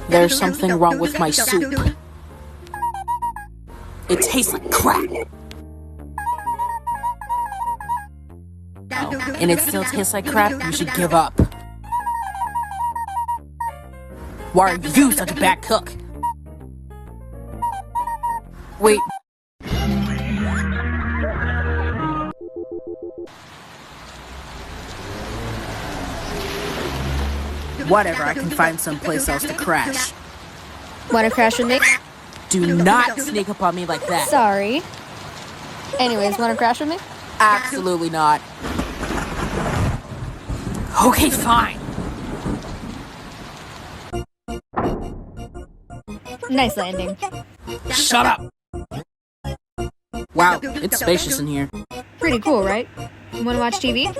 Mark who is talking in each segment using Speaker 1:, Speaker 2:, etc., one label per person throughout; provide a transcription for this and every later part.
Speaker 1: There's something wrong with my soup. It tastes like crap. And it still tastes like crap? You should give up. Why are you such a bad cook? Wait. Whatever, I can find someplace else to crash.
Speaker 2: Wanna crash with me?
Speaker 1: Do not sneak up on me like that.
Speaker 2: Sorry. Anyways, wanna crash with me?
Speaker 1: Absolutely not. Okay, fine.
Speaker 2: Nice landing.
Speaker 1: Shut up. Wow, it's spacious in here.
Speaker 2: Pretty cool, right? You wanna watch TV?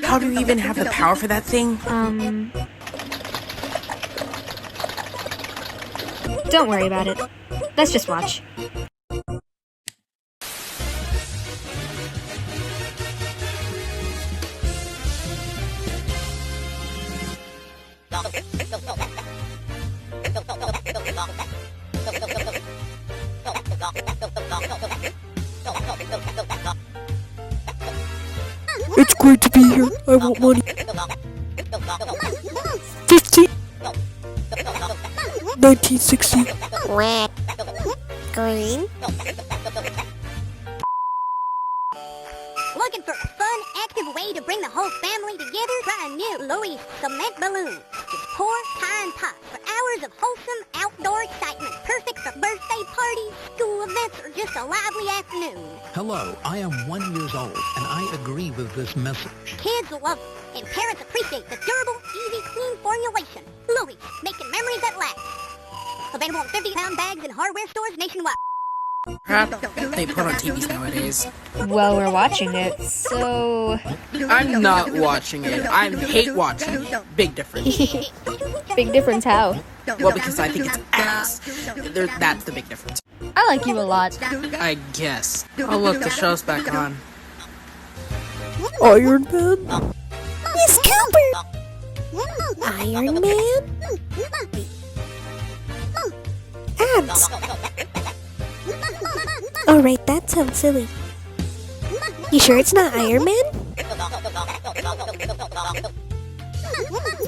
Speaker 1: How do you even have the power for that thing?
Speaker 2: Don't worry about it. Let's just watch.
Speaker 3: It's great to be here. I want money. 50. 1960.
Speaker 4: Red. Green.
Speaker 5: Looking for a fun, active way to bring the whole family together? Try a new Louis cement balloon. Just pour, tie, and pop for hours of wholesome outdoor excitement. Perfect for birthday parties, school events, or just a lively afternoon.
Speaker 6: Hello, I am 1 year old, and I agree with this message.
Speaker 5: Kids love it, and parents appreciate the durable, easy, clean formulation. Louis, making memories that last. Available in 50-pound bags in hardware stores nationwide.
Speaker 1: Crap they put on TVs nowadays.
Speaker 2: Well, we're watching it, so...
Speaker 1: I'm not watching it. I hate watching it. Big difference.
Speaker 2: Big difference how?
Speaker 1: Well, because I think it's ass. That's the big difference.
Speaker 2: I like you a lot.
Speaker 1: I guess. Oh look, the show's back on.
Speaker 3: Iron Man?
Speaker 4: Miss Cooper! Iron Man? Ads! Alright, that sounds silly. You sure it's not Iron Man?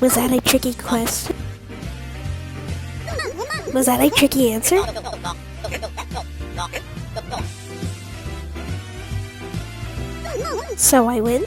Speaker 4: Was that a tricky question? Was that a tricky answer? So I win?